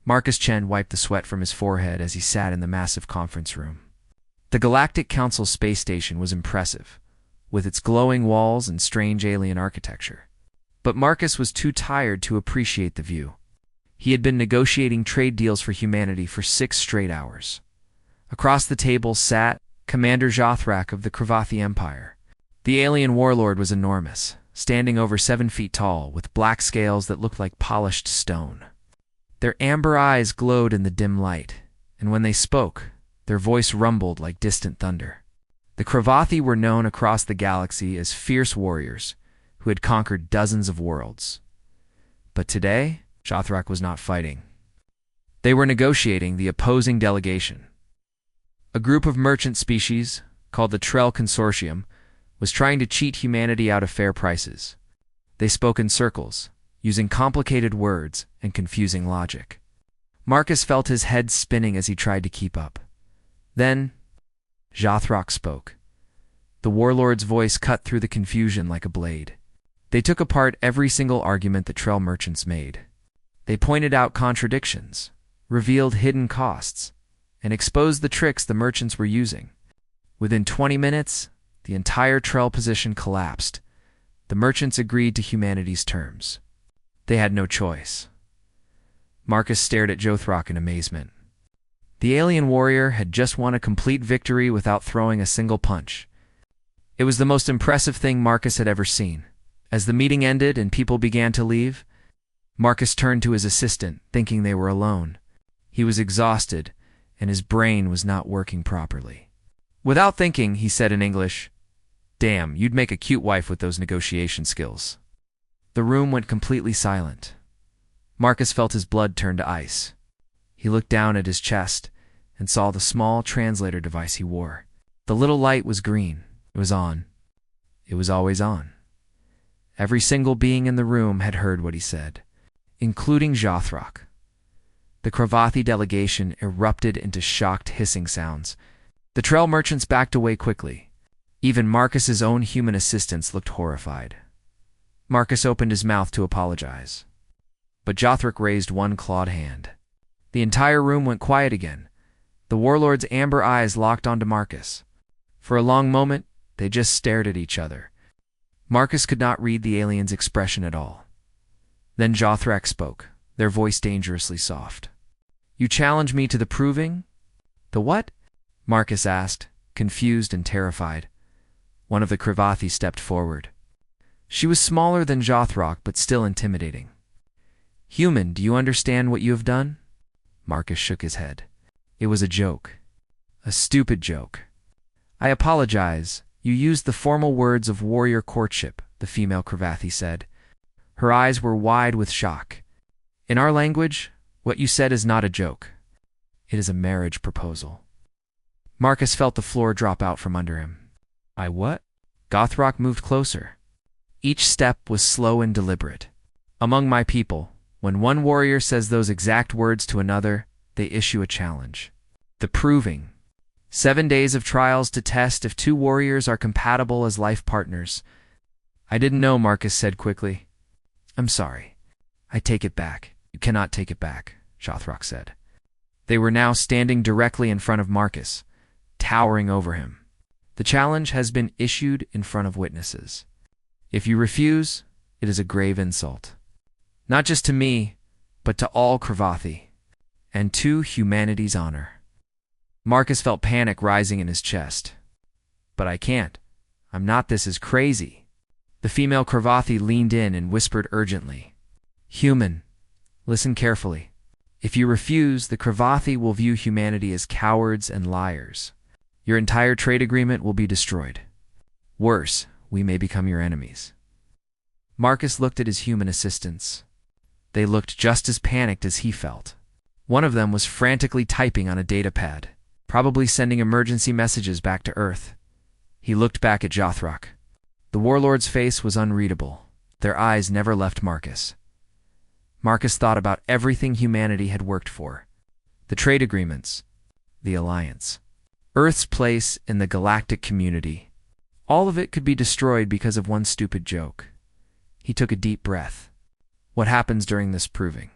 Marcus Chen wiped the sweat from his forehead as he sat in the massive conference room. The Galactic Council space station was impressive, with its glowing walls and strange alien architecture. But Marcus was too tired to appreciate the view. He had been negotiating trade deals for humanity for 6 straight hours. Across the table sat Commander Jothrak of the Cravathi Empire. The alien warlord was enormous, standing over 7 feet tall, with black scales that looked like polished stone. Their amber eyes glowed in the dim light, and when they spoke, their voice rumbled like distant thunder. The Cravathi were known across the galaxy as fierce warriors who had conquered dozens of worlds. But today, Jothrak was not fighting. They were negotiating the opposing delegation. A group of merchant species, called the Trell Consortium, was trying to cheat humanity out of fair prices. They spoke in circles, using complicated words and confusing logic. Marcus felt his head spinning as he tried to keep up. Then, Jothrak spoke. The warlord's voice cut through the confusion like a blade. They took apart every single argument the Trell merchants made. They pointed out contradictions, revealed hidden costs, and exposed the tricks the merchants were using. Within 20 minutes, the entire Trell position collapsed. The merchants agreed to humanity's terms. They had no choice. Marcus stared at Jothrak in amazement. The alien warrior had just won a complete victory without throwing a single punch. It was the most impressive thing Marcus had ever seen. As the meeting ended and people began to leave, Marcus turned to his assistant, thinking they were alone. He was exhausted, and his brain was not working properly. Without thinking, he said in English, "Damn, you'd make a cute wife with those negotiation skills." The room went completely silent. Marcus felt his blood turn to ice. He looked down at his chest and saw the small translator device he wore. The little light was green. It was on. It was always on. Every single being in the room had heard what he said, including Jothrak. The Cravathi delegation erupted into shocked hissing sounds. The Trell merchants backed away quickly. Even Marcus's own human assistants looked horrified. Marcus opened his mouth to apologize, but Jothrak raised one clawed hand. The entire room went quiet again. The warlord's amber eyes locked onto Marcus. For a long moment, they just stared at each other. Marcus could not read the alien's expression at all. Then Jothrak spoke, their voice dangerously soft. "You challenge me to the proving?" "The what?" Marcus asked, confused and terrified. One of the Cravathi stepped forward. She was smaller than Jothrak, but still intimidating. "Human, do you understand what you have done?" Marcus shook his head. "It was a joke. A stupid joke." "I apologize. You used the formal words of warrior courtship," the female Cravathi said. Her eyes were wide with shock. "In our language, what you said is not a joke. It is a marriage proposal." Marcus felt the floor drop out from under him. "I what?" Jothrak moved closer. Each step was slow and deliberate. "Among my people, when one warrior says those exact words to another, they issue a challenge. The proving. 7 days of trials to test if 2 warriors are compatible as life partners." "I didn't know," Marcus said quickly. "I'm sorry. I take it back." "You cannot take it back," Jothrak said. They were now standing directly in front of Marcus, towering over him. "The challenge has been issued in front of witnesses. If you refuse, it is a grave insult. Not just to me, but to all Cravathi, and to humanity's honor." Marcus felt panic rising in his chest. "But I can't. I'm not. This is crazy." The female Cravathi leaned in and whispered urgently, "Human, listen carefully. If you refuse, the Cravathi will view humanity as cowards and liars. Your entire trade agreement will be destroyed. Worse, we may become your enemies." Marcus looked at his human assistants. They looked just as panicked as he felt. One of them was frantically typing on a datapad, probably sending emergency messages back to Earth. He looked back at Jothrak. The warlord's face was unreadable. Their eyes never left Marcus. Marcus thought about everything humanity had worked for. The trade agreements, the alliance, Earth's place in the galactic community. All of it could be destroyed because of one stupid joke. He took a deep breath. "What happens during this proving?"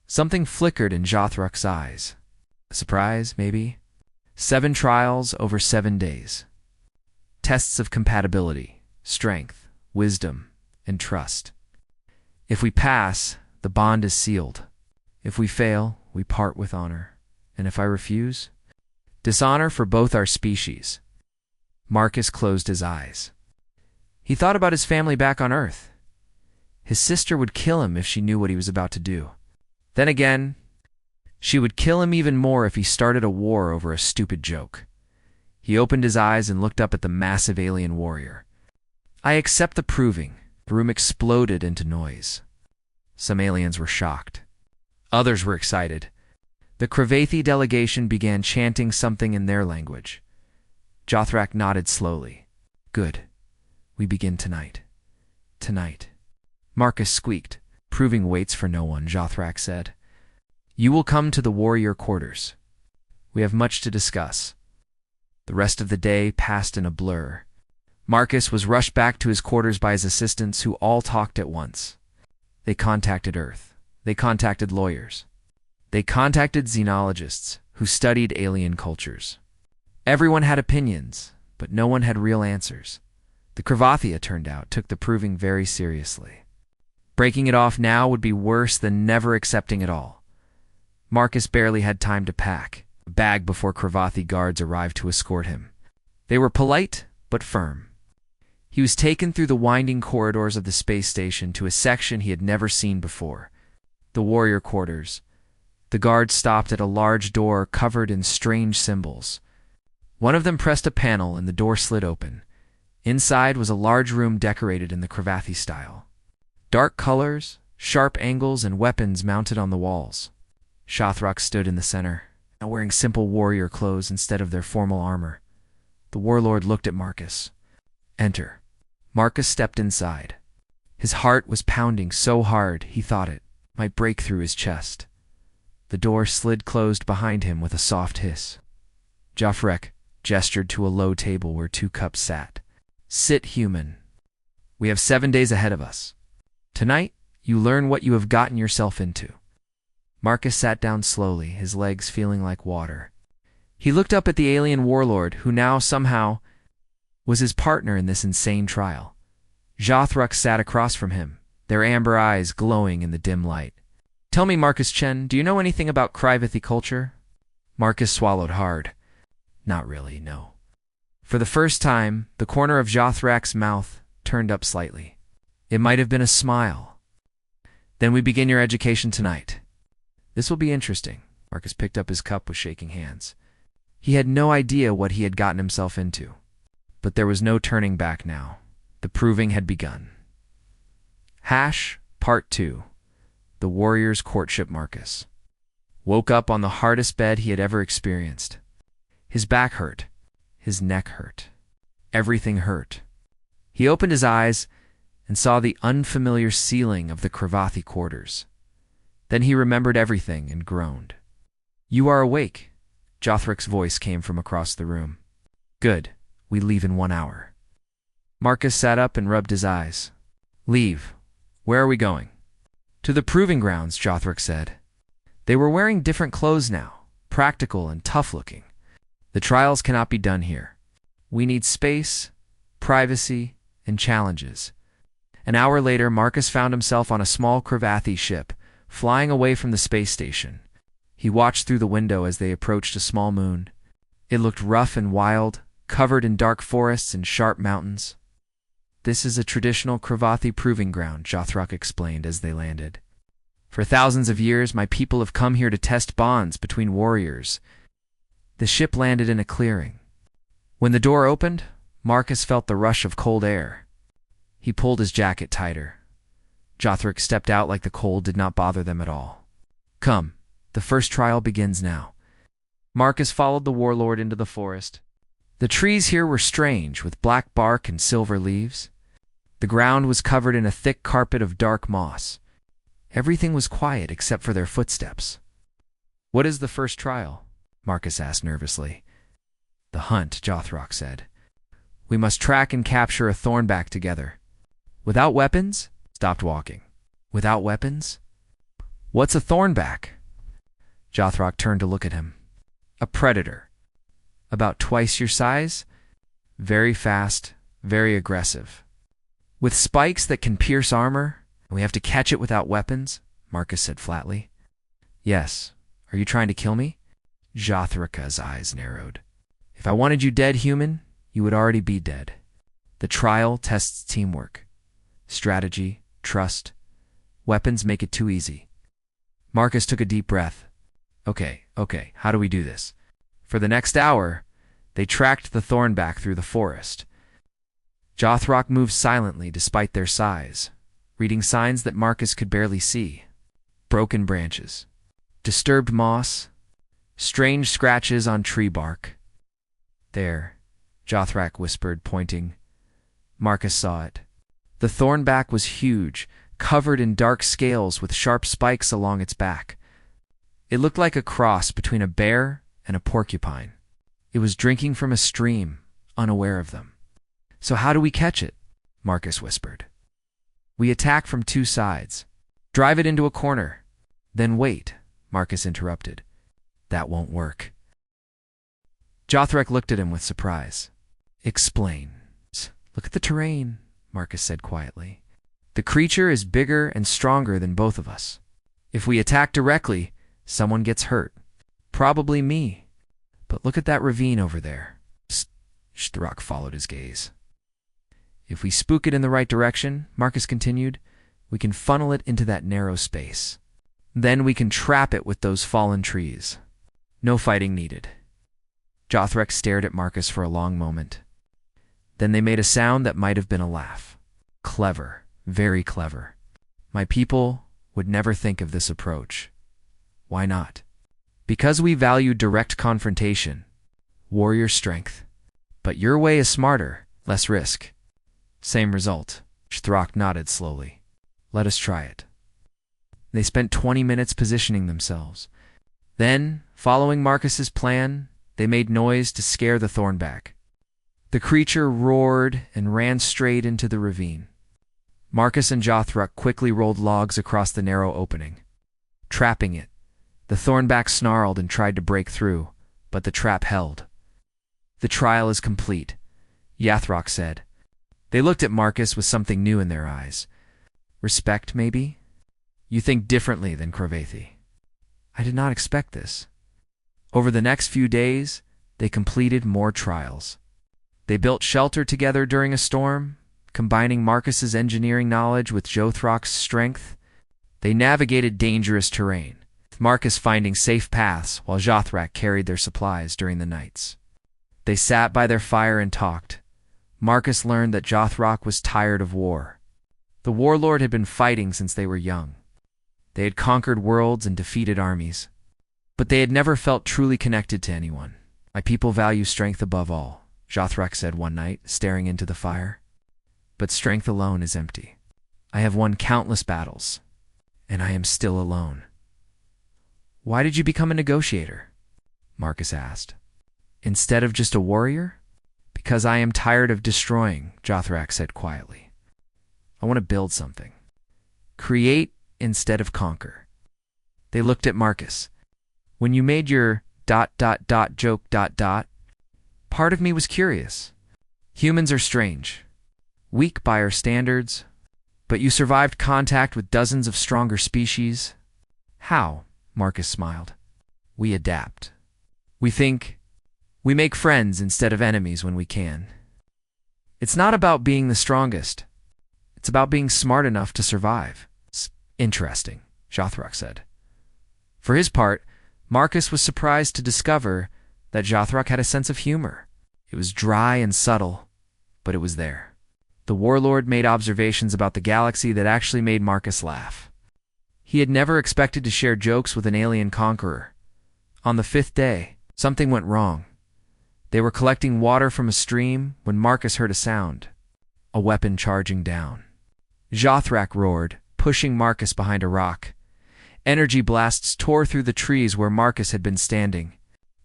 Something flickered in Jothrak's eyes. A surprise, maybe? 7 trials over 7 days. Tests of compatibility, strength, wisdom, and trust. If we pass, the bond is sealed. If we fail, we part with honor. And if I refuse? Dishonor for both our species. Marcus closed his eyes. He thought about his family back on Earth. His sister would kill him if she knew what he was about to do. Then again, she would kill him even more if he started a war over a stupid joke. He opened his eyes and looked up at the massive alien warrior. I accept the proving. The room exploded into noise. Some aliens were shocked. Others were excited. The Cravathi delegation began chanting something in their language. Jothrak nodded slowly. Good. We begin tonight. Tonight. Marcus squeaked. Proving waits for no one, Jothrak said. You will come to the warrior quarters. We have much to discuss. The rest of the day passed in a blur. Marcus was rushed back to his quarters by his assistants, who all talked at once. They contacted Earth. They contacted lawyers. They contacted xenologists who studied alien cultures. Everyone had opinions, but no one had real answers. The Cravathi, it turned out, took the proving very seriously. Breaking it off now would be worse than never accepting it all. Marcus barely had time to pack a bag before Cravathi guards arrived to escort him. They were polite, but firm. He was taken through the winding corridors of the space station to a section he had never seen before. The warrior quarters. The guards stopped at a large door covered in strange symbols. One of them pressed a panel and the door slid open. Inside was a large room decorated in the Cravathi style. Dark colors, sharp angles, and weapons mounted on the walls. Jothrak stood in the center, now wearing simple warrior clothes instead of their formal armor. The warlord looked at Marcus. Enter. Marcus stepped inside. His heart was pounding so hard he thought it might break through his chest. The door slid closed behind him with a soft hiss. Jothrak gestured to a low table where 2 cups sat. Sit, human. We have 7 days ahead of us. Tonight, you learn what you have gotten yourself into. Marcus sat down slowly, his legs feeling like water. He looked up at the alien warlord, who now somehow was his partner in this insane trial. Jothrak sat across from him, their amber eyes glowing in the dim light. Tell me, Marcus Chen, do you know anything about Cravathi culture? Marcus swallowed hard. Not really, no. For the first time, the corner of Jothrak's mouth turned up slightly. It might have been a smile. Then we begin your education tonight. This will be interesting. Marcus picked up his cup with shaking hands. He had no idea what he had gotten himself into. But there was no turning back now. The proving had begun. Part 2. The Warrior's Courtship. Marcus woke up on the hardest bed he had ever experienced. His back hurt. His neck hurt. Everything hurt. He opened his eyes and saw the unfamiliar ceiling of the Cravathi quarters. Then he remembered everything and groaned. You are awake. Jothrak's voice came from across the room. Good. We leave in 1 hour. Marcus sat up and rubbed his eyes. Leave. Where are we going? To the proving grounds, Jothrak said. They were wearing different clothes now, practical and tough-looking. The trials cannot be done here. We need space, privacy, and challenges. An hour later, Marcus found himself on a small Cravathi ship, flying away from the space station. He watched through the window as they approached a small moon. It looked rough and wild, covered in dark forests and sharp mountains. This is a traditional Cravathi proving ground, Jothrak explained as they landed. For thousands of years, my people have come here to test bonds between warriors. The ship landed in a clearing. When the door opened, Marcus felt the rush of cold air. He pulled his jacket tighter. Jothrak stepped out like the cold did not bother them at all. Come, the first trial begins now. Marcus followed the warlord into the forest. The trees here were strange, with black bark and silver leaves. The ground was covered in a thick carpet of dark moss. Everything was quiet except for their footsteps. What is the first trial? Marcus asked nervously. The hunt, Jothrak said. We must track and capture a thornback together. Without weapons? Stopped walking. Without weapons? What's a thornback? Jothrak turned to look at him. A predator. About twice your size. Very fast, very aggressive. With spikes that can pierce armor, and we have to catch it without weapons, Marcus said flatly. Yes. Are you trying to kill me? Jothraka's eyes narrowed. If I wanted you dead, human, you would already be dead. The trial tests teamwork. Strategy, trust. Weapons make it too easy. Marcus took a deep breath. Okay, how do we do this? For the next hour, they tracked the thornback through the forest. Jothrak moved silently despite their size, reading signs that Marcus could barely see. Broken branches, disturbed moss, strange scratches on tree bark. There, Jothrak whispered, pointing. Marcus saw it. The thornback was huge, covered in dark scales with sharp spikes along its back. It looked like a cross between a bear and a porcupine. It was drinking from a stream, unaware of them. So how do we catch it? Marcus whispered. We attack from two sides. Drive it into a corner. Then wait, Marcus interrupted. That won't work. Jothrak looked at him with surprise. Explain. Look at the terrain, Marcus said quietly. The creature is bigger and stronger than both of us. If we attack directly, someone gets hurt. Probably me. But look at that ravine over there. Jothrak followed his gaze. If we spook it in the right direction, Marcus continued, we can funnel it into that narrow space. Then we can trap it with those fallen trees. No fighting needed. Jothrak stared at Marcus for a long moment. Then they made a sound that might have been a laugh. Clever, very clever. My people would never think of this approach. Why not? Because we value direct confrontation, warrior strength. But your way is smarter, less risk. Same result. Jothrak nodded slowly. Let us try it. They spent 20 minutes positioning themselves. Then, following Marcus's plan, they made noise to scare the thornback. The creature roared and ran straight into the ravine. Marcus and Jothrak quickly rolled logs across the narrow opening. Trapping it, the thornback snarled and tried to break through, but the trap held. The trial is complete, Jothrak said. They looked at Marcus with something new in their eyes. Respect, maybe? You think differently than Cravathi. I did not expect this. Over the next few days, they completed more trials. They built shelter together during a storm, combining Marcus's engineering knowledge with Jothrak's strength. They navigated dangerous terrain, with Marcus finding safe paths while Jothrak carried their supplies during the nights. They sat by their fire and talked. Marcus learned that Jothrak was tired of war. The Warlord had been fighting since they were young. They had conquered worlds and defeated armies. But they had never felt truly connected to anyone. My people value strength above all, Jothrak said one night, staring into the fire. But strength alone is empty. I have won countless battles, and I am still alone. Why did you become a negotiator? Marcus asked. Instead of just a warrior? Because I am tired of destroying, Jothrak said quietly. I want to build something. Create instead of conquer. They looked at Marcus. When you made your ... joke ... part of me was curious. Humans are strange, weak by our standards, but you survived contact with dozens of stronger species. How? Marcus smiled. We adapt. We think. We make friends instead of enemies when we can. It's not about being the strongest. It's about being smart enough to survive. Interesting, Jothrak said. For his part, Marcus was surprised to discover that Jothrak had a sense of humor. It was dry and subtle, but it was there. The Warlord made observations about the galaxy that actually made Marcus laugh. He had never expected to share jokes with an alien conqueror. On the 5th day, something went wrong. They were collecting water from a stream when Marcus heard a sound. A weapon charging down. Jothrak roared, pushing Marcus behind a rock. Energy blasts tore through the trees where Marcus had been standing.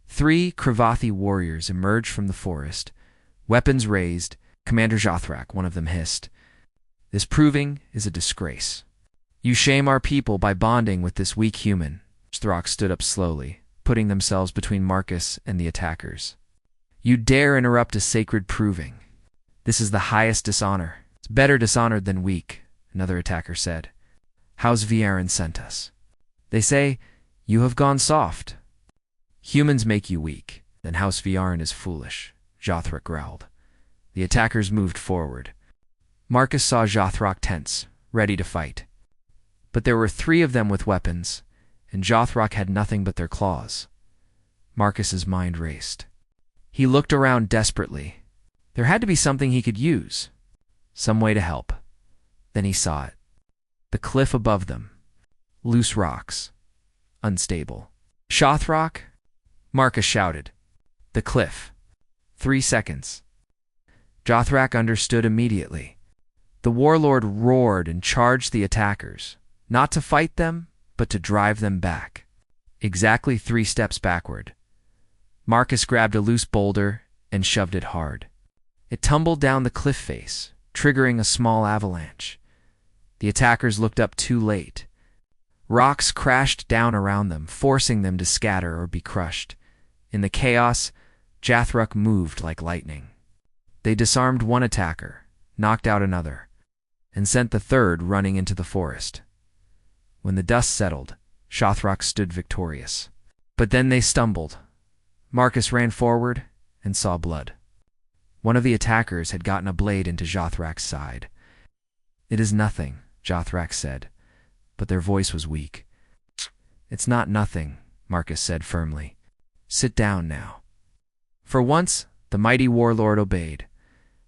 3 Cravathi warriors emerged from the forest, weapons raised. Commander Jothrak, one of them hissed. This proving is a disgrace. You shame our people by bonding with this weak human. Throck stood up slowly, putting themselves between Marcus and the attackers. You dare interrupt a sacred proving. This is the highest dishonor. It's better dishonored than weak, another attacker said. House Viren sent us. They say, you have gone soft. Humans make you weak, then House Viren is foolish, Jothrak growled. The attackers moved forward. Marcus saw Jothrak tense, ready to fight. But there were 3 of them with weapons, and Jothrak had nothing but their claws. Marcus's mind raced. He looked around desperately. There had to be something he could use, some way to help. Then he saw it. The cliff above them. Loose rocks. Unstable. Jothrak? Marcus shouted. The cliff. 3 seconds. Jothrak understood immediately. The Warlord roared and charged the attackers, not to fight them, but to drive them back. Exactly 3 steps backward. Marcus grabbed a loose boulder and shoved it hard. It tumbled down the cliff face, triggering a small avalanche. The attackers looked up too late. Rocks crashed down around them, forcing them to scatter or be crushed. In the chaos, Jothrak moved like lightning. They disarmed one attacker, knocked out another, and sent the 3rd running into the forest. When the dust settled, Jothrak stood victorious. But then they stumbled. Marcus ran forward and saw blood. One of the attackers had gotten a blade into Jothrak's side. It is nothing, Jothrak said, but their voice was weak. It's not nothing, Marcus said firmly. Sit down now. For once, the mighty Warlord obeyed.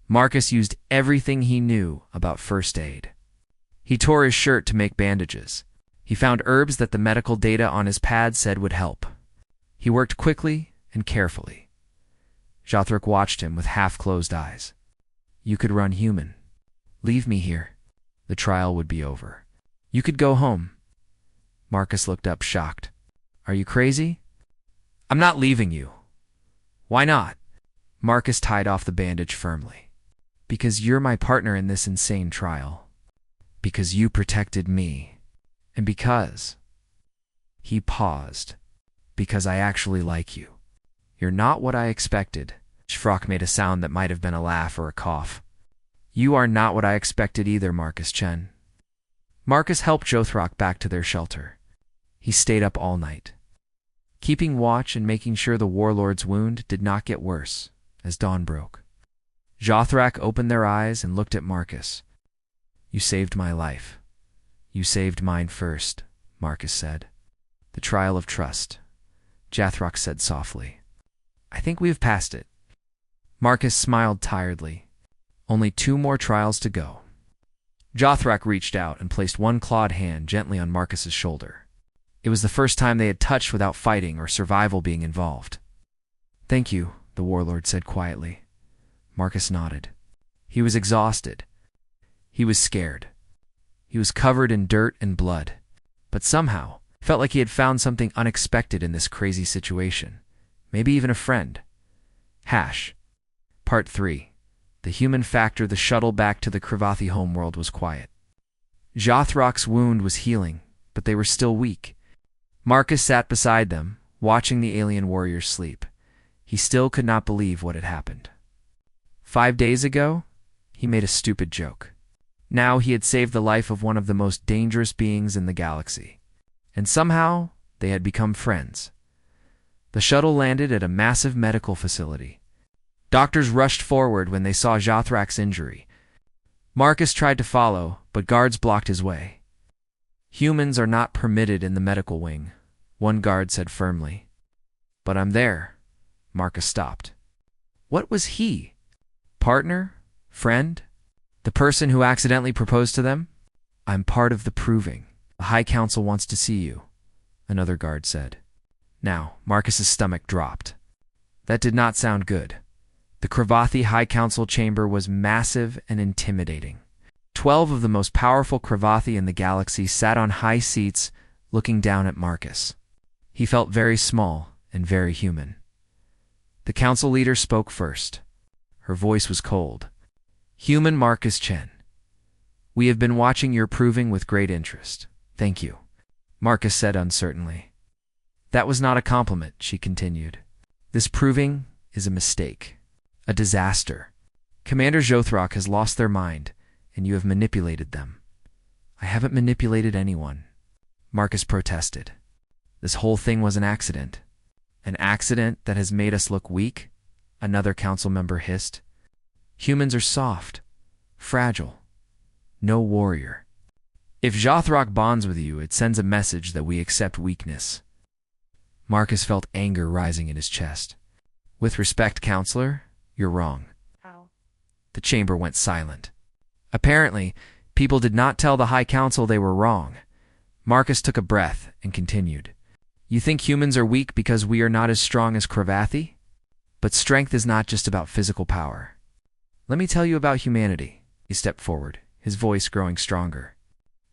Marcus used everything he knew about first aid. He tore his shirt to make bandages. He found herbs that the medical data on his pad said would help. He worked quickly and carefully. Jothrak watched him with half-closed eyes. You could run human. Leave me here. The trial would be over. You could go home. Marcus looked up shocked. Are you crazy? I'm not leaving you. Why not? Marcus tied off the bandage firmly. Because you're my partner in this insane trial. Because you protected me. And because... He paused. Because I actually like you. You're not what I expected. Shfrock made a sound that might have been a laugh or a cough. You are not what I expected either, Marcus Chen. Marcus helped Jothrak back to their shelter. He stayed up all night, keeping watch and making sure the Warlord's wound did not get worse as dawn broke. Jothrak opened their eyes and looked at Marcus. You saved my life. You saved mine first, Marcus said. The trial of trust, Jothrak said softly. I think we have passed it. Marcus smiled tiredly. Only 2 more trials to go. Jothrak reached out and placed one clawed hand gently on Marcus's shoulder. It was the first time they had touched without fighting or survival being involved. Thank you, the Warlord said quietly. Marcus nodded. He was exhausted. He was scared. He was covered in dirt and blood, but somehow felt like he had found something unexpected in this crazy situation. Maybe even a friend. Part 3. The human factor. The shuttle back to the Kravathi homeworld was quiet. Jothrak's wound was healing, but they were still weak. Marcus sat beside them, watching the alien warriors sleep. He still could not believe what had happened. 5 days ago, he made a stupid joke. Now he had saved the life of one of the most dangerous beings in the galaxy. And somehow, they had become friends. The shuttle landed at a massive medical facility. Doctors rushed forward when they saw Jothrak's injury. Marcus tried to follow, but guards blocked his way. Humans are not permitted in the medical wing, one guard said firmly. But I'm there. Marcus stopped. What was he? Partner? Friend? The person who accidentally proposed to them? I'm part of the proving. The High Council wants to see you, another guard said. Now, Marcus's stomach dropped. That did not sound good. The Kravathi High Council chamber was massive and intimidating. 12 of the most powerful Kravathi in the galaxy sat on high seats, looking down at Marcus. He felt very small and very human. The council leader spoke first. Her voice was cold. Human Marcus Chen, We have been watching your proving with great interest. Thank you, Marcus said uncertainly. That was not a compliment, she continued. This proving is a mistake, a disaster. Commander Jothrok has lost their mind, and you have manipulated them. I haven't manipulated anyone, Marcus protested. This whole thing was an accident. An accident that has made us look weak, another council member hissed. Humans are soft, fragile, no warrior. If Jothrok bonds with you, it sends a message that we accept weakness. Marcus felt anger rising in his chest. With respect, counselor, you're wrong. How? The chamber went silent. Apparently, people did not tell the High Council they were wrong. Marcus took a breath and continued. You think humans are weak because we are not as strong as Cravathi? But strength is not just about physical power. Let me tell you about humanity. He stepped forward, his voice growing stronger.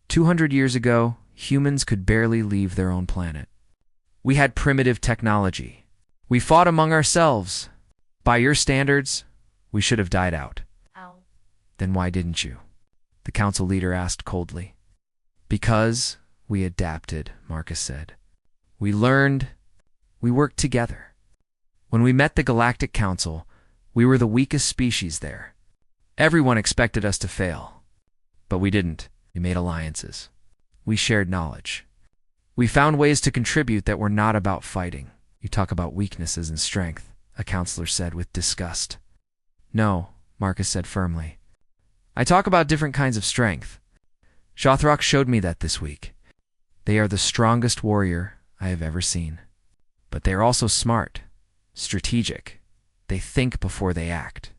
200 years ago, humans could barely leave their own planet. We had primitive technology. We fought among ourselves. By your standards, we should have died out. How? Then why didn't you? The council leader asked coldly. Because we adapted, Marcus said. We learned. We worked together. When we met the Galactic Council, we were the weakest species there. Everyone expected us to fail. But we didn't. We made alliances. We shared knowledge. We found ways to contribute that were not about fighting. You talk about weaknesses and strength, a counselor said with disgust. No, Marcus said firmly. I talk about different kinds of strength. Jothrok showed me that this week. They are the strongest warrior I have ever seen. But they are also smart, strategic. They think before they act.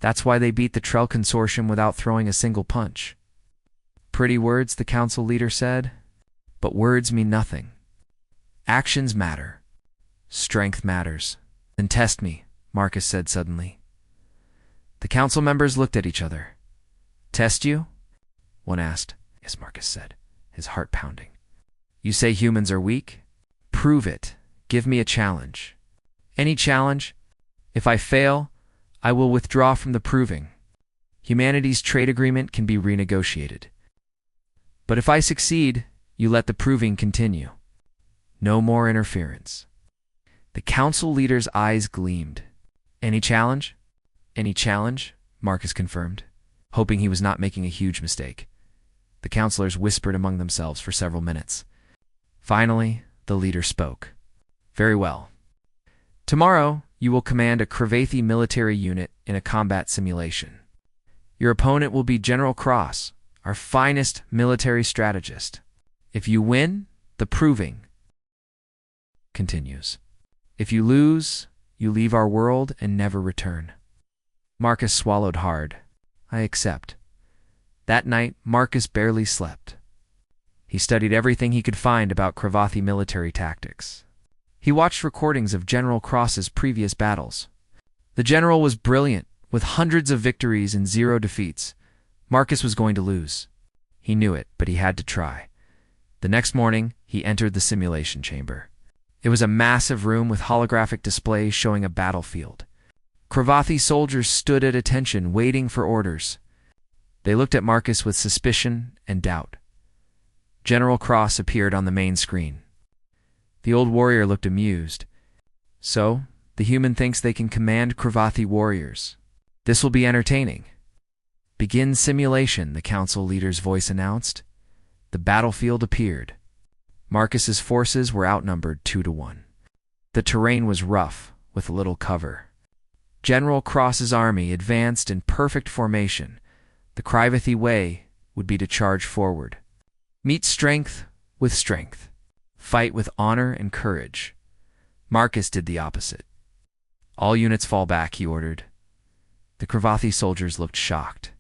That's why they beat the Trell Consortium without throwing a single punch. Pretty words, the council leader said. But words mean nothing. Actions matter. Strength matters. Then test me, Marcus said suddenly. The council members looked at each other. Test you? One asked. Yes, Marcus said, his heart pounding. You say humans are weak? Prove it. Give me a challenge. Any challenge? If I fail, I will withdraw from the proving. Humanity's trade agreement can be renegotiated. But if I succeed, you let the proving continue. No more interference. The council leader's eyes gleamed. Any challenge? Any challenge? Marcus confirmed, hoping he was not making a huge mistake. The counselors whispered among themselves for several minutes. Finally, the leader spoke. Very well. Tomorrow, you will command a Cravathi military unit in a combat simulation. Your opponent will be General Cross, our finest military strategist. If you win, the proving continues. If you lose, you leave our world and never return. Marcus swallowed hard. I accept. That night, Marcus barely slept. He studied everything he could find about Cravathi military tactics. He watched recordings of General Cross's previous battles. The general was brilliant, with hundreds of victories and 0 defeats. Marcus was going to lose. He knew it, but he had to try. The next morning, he entered the simulation chamber. It was a massive room with holographic displays showing a battlefield. Cravathi soldiers stood at attention, waiting for orders. They looked at Marcus with suspicion and doubt. General Cross appeared on the main screen. The old warrior looked amused. So, the human thinks they can command Cravathi warriors. This will be entertaining. Begin simulation, the council leader's voice announced. The battlefield appeared. Marcus's forces were outnumbered 2-1. The terrain was rough, with little cover. General Cross's army advanced in perfect formation. The Cravathi way would be to charge forward. Meet strength with strength. Fight with honor and courage. Marcus did the opposite. All units fall back, he ordered. The Cravathi soldiers looked shocked.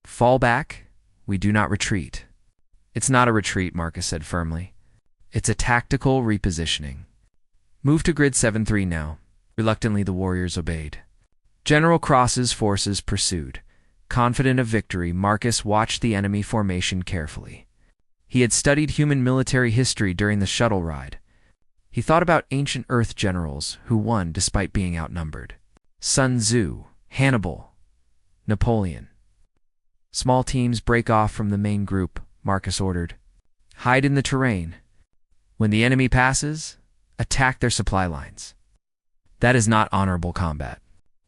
Fall back? We do not retreat. It's not a retreat, Marcus said firmly. It's a tactical repositioning. Move to grid 7-3 now. Reluctantly, the warriors obeyed. General Cross's forces pursued. Confident of victory, Marcus watched the enemy formation carefully. He had studied human military history during the shuttle ride. He thought about ancient Earth generals who won despite being outnumbered. Sun Tzu, Hannibal, Napoleon. Small teams break off from the main group, Marcus ordered. Hide in the terrain. When the enemy passes, attack their supply lines. That is not honorable combat,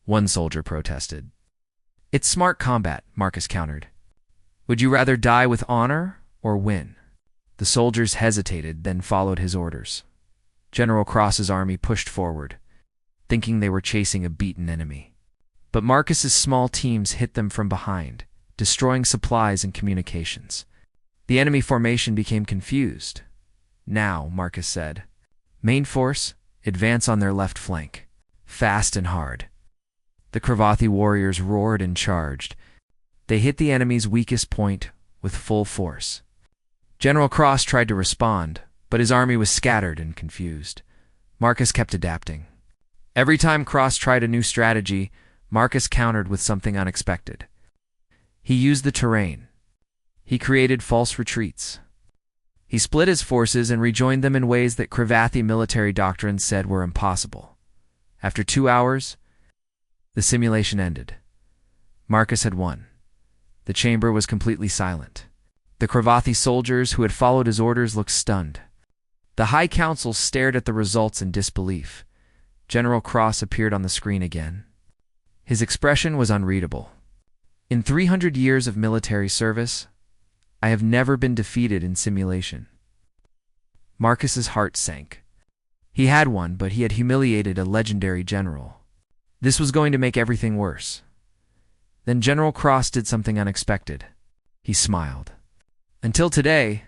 one soldier protested. It's smart combat, Marcus countered. Would you rather die with honor or win? The soldiers hesitated, then followed his orders. General Cross's army pushed forward, thinking they were chasing a beaten enemy. But Marcus's small teams hit them from behind, destroying supplies and communications. The enemy formation became confused. Now, Marcus said, main force, advance on their left flank, fast and hard. The Cravathi warriors roared and charged. They hit the enemy's weakest point with full force. General Cross tried to respond, but his army was scattered and confused. Marcus kept adapting. Every time Cross tried a new strategy, Marcus countered with something unexpected. He used the terrain. He created false retreats. He split his forces and rejoined them in ways that Cravathi military doctrines said were impossible. After 2 hours, the simulation ended. Marcus had won. The chamber was completely silent. The Cravathi soldiers who had followed his orders looked stunned. The High Council stared at the results in disbelief. General Cross appeared on the screen again. His expression was unreadable. In 300 years of military service, I have never been defeated in simulation. Marcus's heart sank. He had won, but he had humiliated a legendary general. This was going to make everything worse. Then General Cross did something unexpected. He smiled. Until today,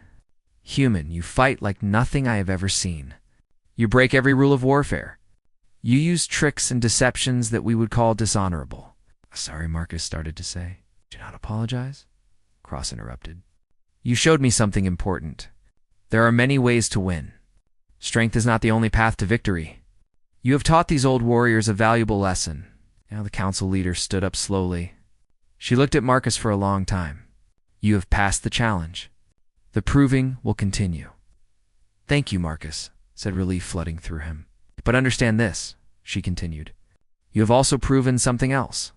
human, you fight like nothing I have ever seen. You break every rule of warfare. You use tricks and deceptions that we would call dishonorable. Sorry, Marcus started to say. Do not apologize, Cross interrupted. You showed me something important. There are many ways to win. Strength is not the only path to victory. You have taught these old warriors a valuable lesson. Now the council leader stood up slowly. She looked at Marcus for a long time. You have passed the challenge. The proving will continue. Thank you, Marcus, said relief flooding through him. But understand this, she continued. You have also proven something else.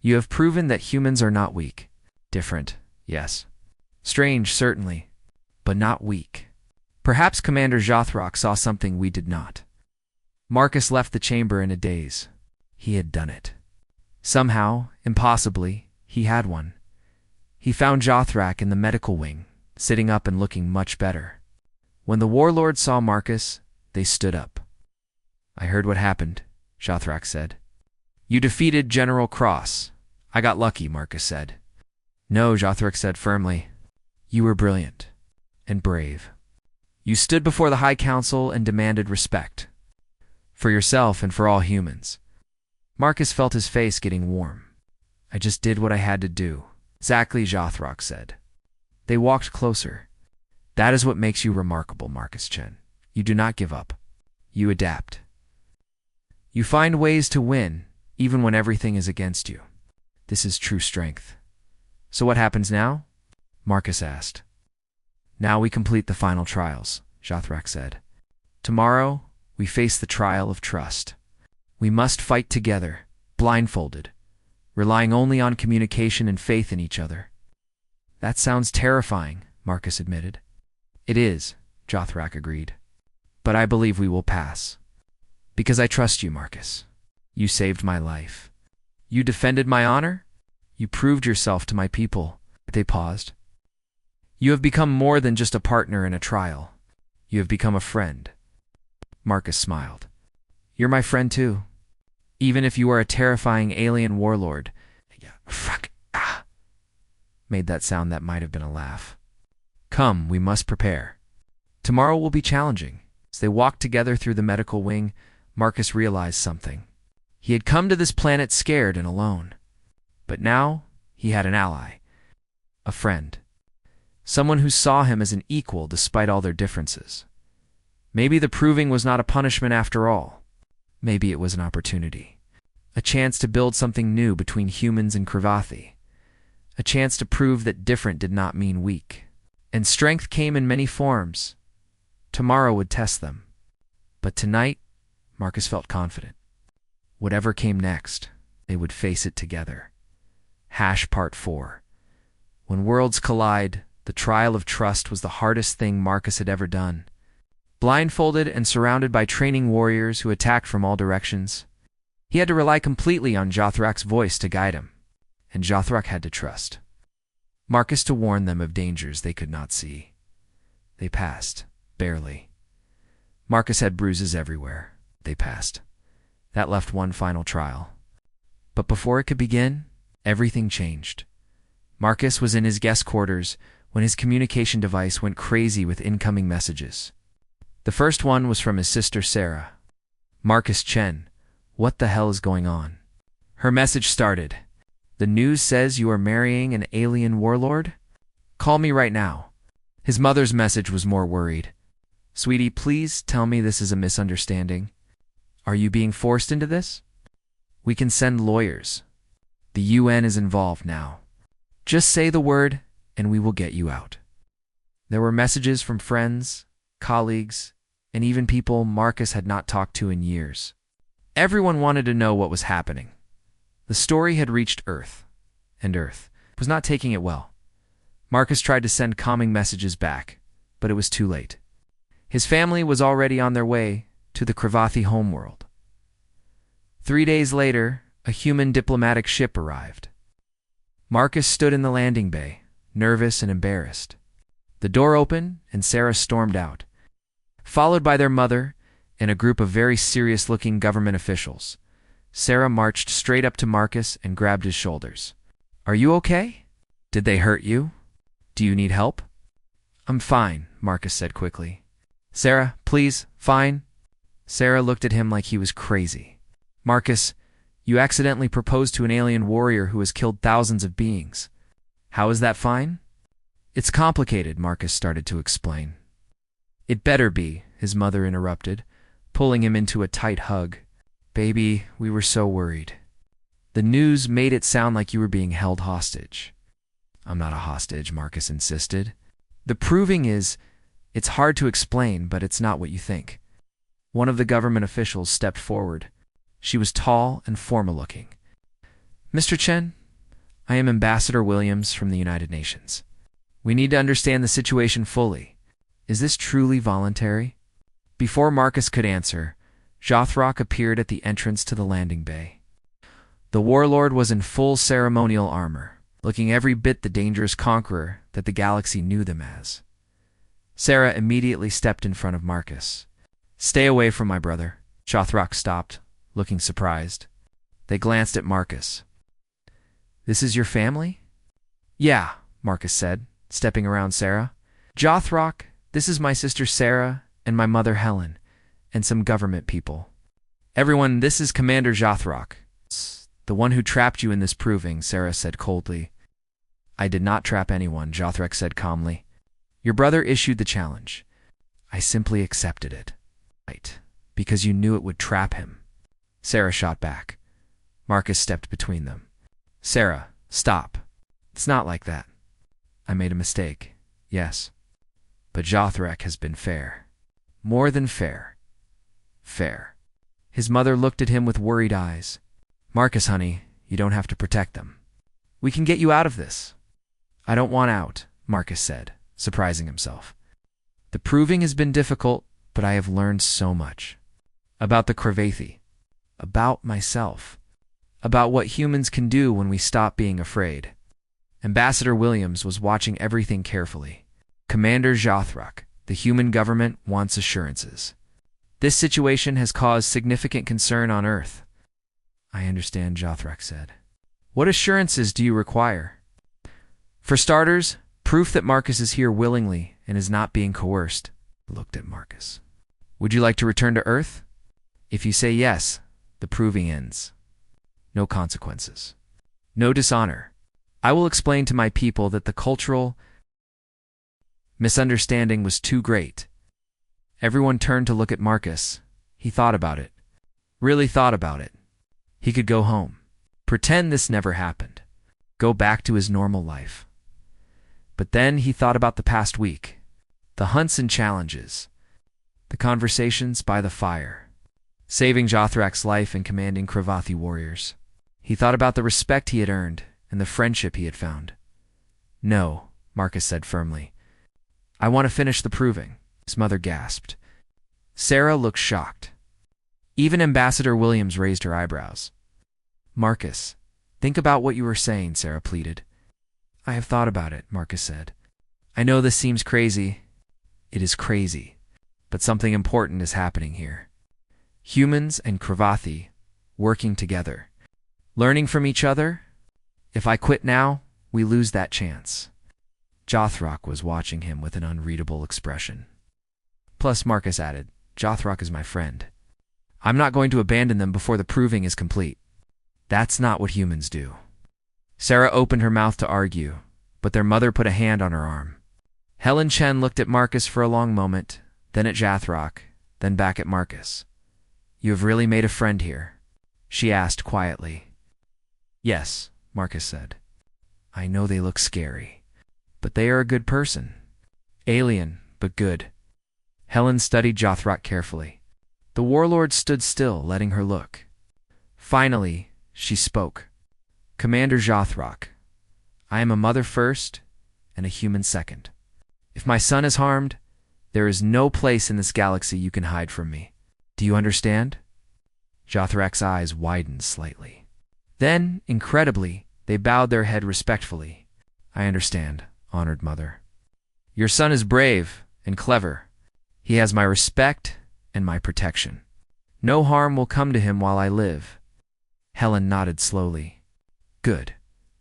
You have proven that humans are not weak. Different, yes. Strange, certainly, but not weak. Perhaps Commander Jothrak saw something we did not. Marcus left the chamber in a daze. He had done it. Somehow, impossibly, he had won. He found Jothrak in the medical wing, sitting up and looking much better. When the Warlord saw Marcus, they stood up. I heard what happened, Jothrak said. You defeated General Cross. I got lucky, Marcus said. No, Jothrak said firmly. You were brilliant and brave. You stood before the High Council and demanded respect. For yourself and for all humans. Marcus felt his face getting warm. I just did what I had to do. Exactly, Jothrak said. They walked closer. That is what makes you remarkable, Marcus Chen. You do not give up. You adapt. You find ways to win, even when everything is against you. This is true strength. So what happens now? Marcus asked. Now we complete the final trials, Jothrak said. Tomorrow, we face the trial of trust. We must fight together, blindfolded, relying only on communication and faith in each other. That sounds terrifying, Marcus admitted. It is, Jothrak agreed. But I believe we will pass. Because I trust you, Marcus. You saved my life. You defended my honor. You proved yourself to my people. They paused. You have become more than just a partner in a trial. You have become a friend. Marcus smiled. You're my friend too. Even if you are a terrifying alien warlord. Made that sound that might have been a laugh. Come, we must prepare. Tomorrow will be challenging. As they walked together through the medical wing, Marcus realized something. He had come to this planet scared and alone. But now, he had an ally. A friend. Someone who saw him as an equal despite all their differences. Maybe the proving was not a punishment after all. Maybe it was an opportunity. A chance to build something new between humans and Cravathi. A chance to prove that different did not mean weak. And strength came in many forms. Tomorrow would test them. But tonight, Marcus felt confident. Whatever came next, they would face it together. Part 4. When worlds collide, the trial of trust was the hardest thing Marcus had ever done. Blindfolded and surrounded by training warriors who attacked from all directions, he had to rely completely on Jothrak's voice to guide him, and Jothrak had to trust Marcus to warn them of dangers they could not see. They passed, barely. Marcus had bruises everywhere. They passed. That left one final trial. But before it could begin, everything changed. Marcus was in his guest quarters when his communication device went crazy with incoming messages. The first one was from his sister Sarah. "Marcus Chen, what the hell is going on?" Her message started. "The news says you are marrying an alien warlord? Call me right now." His mother's message was more worried. "Sweetie, please tell me this is a misunderstanding. Are you being forced into this? We can send lawyers. The UN is involved now. Just say the word and we will get you out." There were messages from friends, colleagues, and even people Marcus had not talked to in years. Everyone wanted to know what was happening. The story had reached Earth, and Earth was not taking it well. Marcus tried to send calming messages back, but it was too late. His family was already on their way to the Kravathi homeworld. 3 days later, a human diplomatic ship arrived. Marcus stood in the landing bay, nervous and embarrassed. The door opened, and Sarah stormed out, followed by their mother and a group of very serious-looking government officials. Sarah marched straight up to Marcus and grabbed his shoulders. "Are you okay? Did they hurt you? Do you need help?" "I'm fine," Marcus said quickly. "Sarah, please, fine?" Sarah looked at him like he was crazy. "Marcus, you accidentally proposed to an alien warrior who has killed thousands of beings. How is that fine?" "It's complicated," Marcus started to explain. "It better be," his mother interrupted, pulling him into a tight hug. "Baby, we were so worried. The news made it sound like you were being held hostage." "I'm not a hostage," Marcus insisted. "The proving is, it's hard to explain, but it's not what you think." One of the government officials stepped forward. She was tall and formal-looking. "Mr. Chen, I am Ambassador Williams from the United Nations. We need to understand the situation fully. Is this truly voluntary?" Before Marcus could answer, Jothrak appeared at the entrance to the landing bay. The warlord was in full ceremonial armor, looking every bit the dangerous conqueror that the galaxy knew them as. Sarah immediately stepped in front of Marcus. "Stay away from my brother." Jothrak stopped, looking surprised. They glanced at Marcus. "This is your family?" "Yeah," Marcus said, stepping around Sarah. "Jothrak, this is my sister Sarah and my mother Helen, and some government people. Everyone, this is Commander Jothrak, the one who trapped you in this proving," Sarah said coldly. "I did not trap anyone," Jothrak said calmly. "Your brother issued the challenge. I simply accepted it. Right, because you knew it would trap him." Sarah shot back. Marcus stepped between them. "Sarah, stop. It's not like that. I made a mistake, yes. But Jothrak has been fair. More than fair. Fair." His mother looked at him with worried eyes. "Marcus, honey, you don't have to protect them. We can get you out of this." "I don't want out," Marcus said, surprising himself. "The proving has been difficult, but I have learned so much. About the Kravathi. About myself. About what humans can do when we stop being afraid." Ambassador Williams was watching everything carefully. "Commander Jothrak, the human government wants assurances. This situation has caused significant concern on Earth." "I understand," Jothrak said. "What assurances do you require?" "For starters, proof that Marcus is here willingly and is not being coerced." Looked at Marcus. "Would you like to return to Earth? If you say yes, the proving ends. No consequences. No dishonor. I will explain to my people that the cultural misunderstanding was too great." Everyone turned to look at Marcus. He thought about it. Really thought about it. He could go home. Pretend this never happened. Go back to his normal life. But then he thought about the past week. The hunts and challenges. The conversations by the fire. Saving Jothrak's life and commanding Kravathi warriors. He thought about the respect he had earned and the friendship he had found. No, Marcus said firmly. I want to finish the proving, his mother gasped. Sarah looked shocked. Even Ambassador Williams raised her eyebrows. Marcus, think about what you were saying, Sarah pleaded. I have thought about it, Marcus said. I know this seems crazy. It is crazy, but something important is happening here. Humans and Cravathi working together, learning from each other. If I quit now, we lose that chance. Jothrock was watching him with an unreadable expression. Plus, Marcus added, Jothrock is my friend. I'm not going to abandon them before the proving is complete. That's not what humans do. Sarah opened her mouth to argue, but their mother put a hand on her arm. Helen Chen looked at Marcus for a long moment, then at Jothrock, then back at Marcus. You have really made a friend here, she asked quietly. Yes, Marcus said. I know they look scary, but they are a good person. Alien, but good. Helen studied Jothrock carefully. The Warlord stood still, letting her look. Finally, she spoke. Commander Jothrock, I am a mother first and a human second. If my son is harmed, there is no place in this galaxy you can hide from me. Do you understand? Jothrock's eyes widened slightly. Then, incredibly, they bowed their head respectfully. I understand, honored mother. Your son is brave and clever. He has my respect and my protection. No harm will come to him while I live. Helen nodded slowly. Good.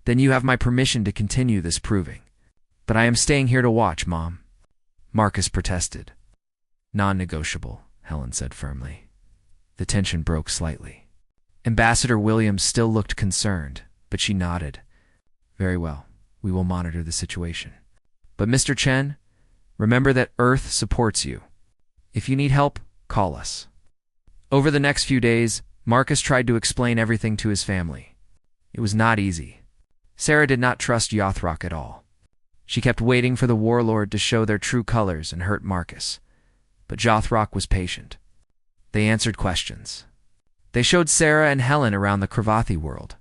Then you have my permission to continue this proving. But I am staying here to watch, Mom. Marcus protested. Non-negotiable, Helen said firmly. The tension broke slightly. Ambassador Williams still looked concerned, but she nodded. Very well, we will monitor the situation. But Mr. Chen, remember that Earth supports you. If you need help, call us. Over the next few days, Marcus tried to explain everything to his family. It was not easy. Sarah did not trust Jothrock at all. She kept waiting for the Warlord to show their true colors and hurt Marcus. But Jothrock was patient. They answered questions. They showed Sarah and Helen around the Cravathi world.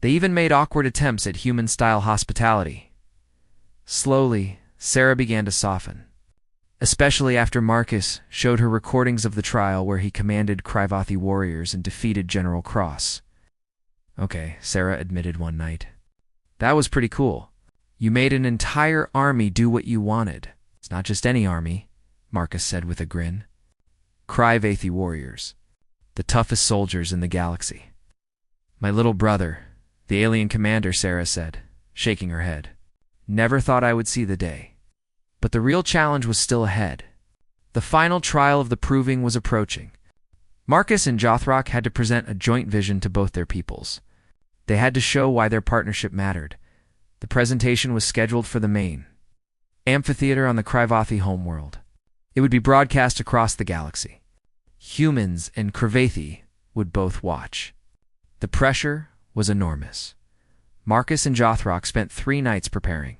They even made awkward attempts at human-style hospitality. Slowly, Sarah began to soften, especially after Marcus showed her recordings of the trial where he commanded Cravathi warriors and defeated General Cross. Okay, Sarah admitted one night. That was pretty cool. You made an entire army do what you wanted. It's not just any army, Marcus said with a grin. Cravathi warriors, the toughest soldiers in the galaxy. My little brother, the alien commander, Sarah said, shaking her head. Never thought I would see the day. But the real challenge was still ahead. The final trial of the proving was approaching. Marcus and Jothrock had to present a joint vision to both their peoples. They had to show why their partnership mattered. The presentation was scheduled for the main amphitheater on the Cravathi homeworld. It would be broadcast across the galaxy. Humans and Cravathi would both watch. The pressure was enormous. Marcus and Jothrock spent 3 nights preparing.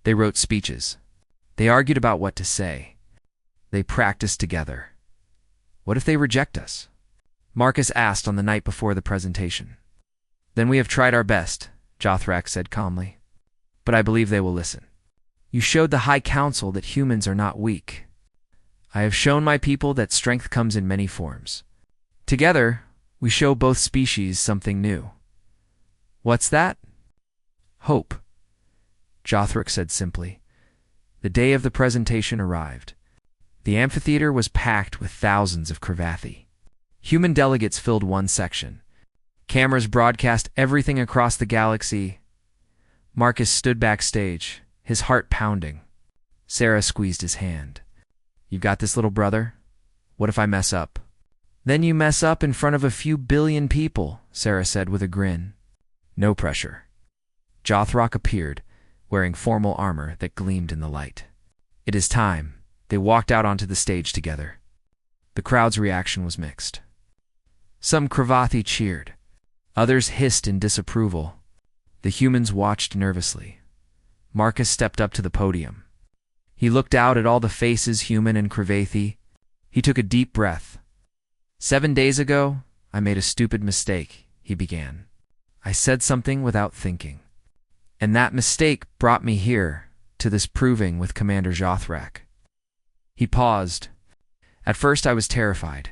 They wrote speeches. They argued about what to say. They practiced together. What if they reject us? Marcus asked on the night before the presentation. Then we have tried our best, Jothrock said calmly. But I believe they will listen. You showed the High Council that humans are not weak. I have shown my people that strength comes in many forms. Together, we show both species something new. What's that? Hope, Jothrock said simply. The day of the presentation arrived. The amphitheater was packed with thousands of Cravathi. Human delegates filled one section. Cameras broadcast everything across the galaxy. Marcus stood backstage, his heart pounding. Sarah squeezed his hand. You've got this, little brother? What if I mess up? Then you mess up in front of a few billion people, Sarah said with a grin. No pressure. Jothrock appeared, wearing formal armor that gleamed in the light. It is time. They walked out onto the stage together. The crowd's reaction was mixed. Some Cravathi cheered. Others hissed in disapproval. The humans watched nervously. Marcus stepped up to the podium. He looked out at all the faces, human and Cravathi. He took a deep breath. 7 days ago, I made a stupid mistake, he began. I said something without thinking. And that mistake brought me here, to this proving with Commander Jothrak. He paused. At first I was terrified.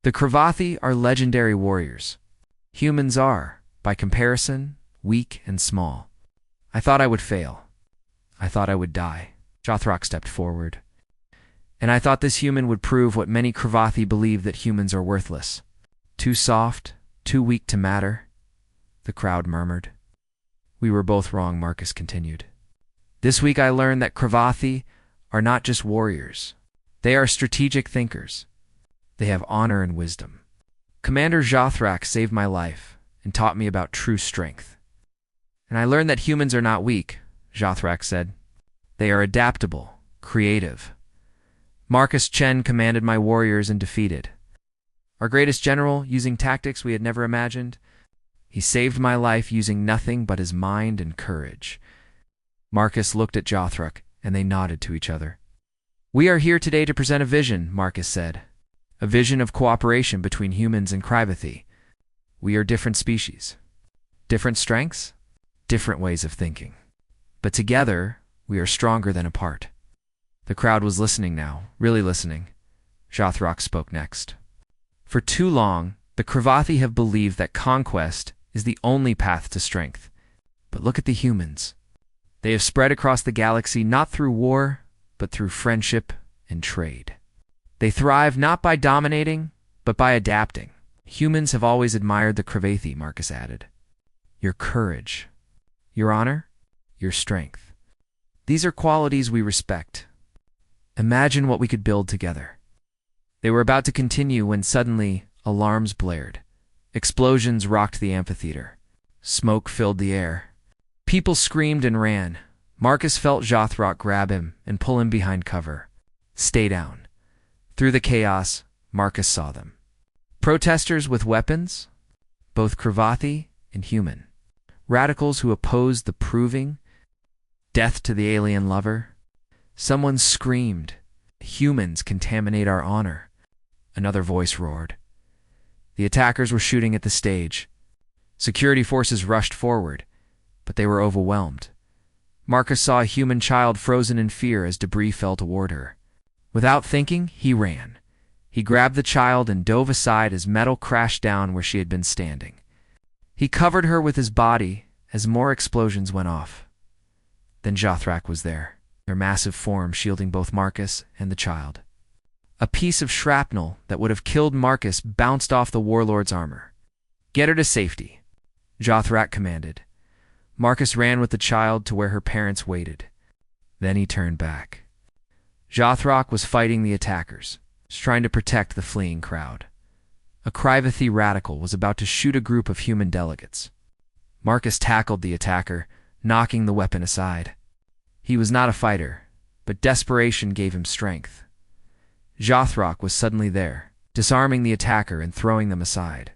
The Cravathi are legendary warriors. Humans are, by comparison, weak and small. I thought I would fail. I thought I would die. Jothrak stepped forward. And I thought this human would prove what many Cravathi believe, that humans are worthless. Too soft, too weak to matter, the crowd murmured. We were both wrong, Marcus continued. This week I learned that Cravathi are not just warriors. They are strategic thinkers. They have honor and wisdom. Commander Jothrak saved my life and taught me about true strength. And I learned that humans are not weak, Jothrak said. They are adaptable, creative. Marcus Chen commanded my warriors and defeated our greatest general using tactics we had never imagined. He saved my life using nothing but his mind and courage. Marcus looked at Jothrak, and they nodded to each other. We are here today to present a vision, Marcus said. A vision of cooperation between humans and Cravathi. We are different species. Different strengths, different ways of thinking. But together, we are stronger than apart. The crowd was listening now, really listening. Jothrak spoke next. For too long, the Cravathi have believed that conquest is the only path to strength. But look at the humans. They have spread across the galaxy not through war, but through friendship and trade. They thrive not by dominating, but by adapting. Humans have always admired the Cravathi, Marcus added. Your courage, your honor, your strength. These are qualities we respect. Imagine what we could build together. They were about to continue when suddenly alarms blared. Explosions rocked the amphitheater. Smoke filled the air. People screamed and ran. Marcus felt Jothrak grab him and pull him behind cover. Stay down. Through the chaos, Marcus saw them. Protesters with weapons, both Cravathi and human. Radicals who opposed the proving. Death to the alien lover. Someone screamed, "Humans contaminate our honor." Another voice roared. The attackers were shooting at the stage. Security forces rushed forward, but they were overwhelmed. Marcus saw a human child frozen in fear as debris fell toward her. Without thinking, he ran. He grabbed the child and dove aside as metal crashed down where she had been standing. He covered her with his body as more explosions went off. Then Jothrak was there, their massive form shielding both Marcus and the child. A piece of shrapnel that would have killed Marcus bounced off the Warlord's armor. Get her to safety, Jothrak commanded. Marcus ran with the child to where her parents waited. Then he turned back. Jothrak was fighting the attackers, trying to protect the fleeing crowd. A Cravathi radical was about to shoot a group of human delegates. Marcus tackled the attacker, knocking the weapon aside. He was not a fighter, but desperation gave him strength. Jothrak was suddenly there, disarming the attacker and throwing them aside.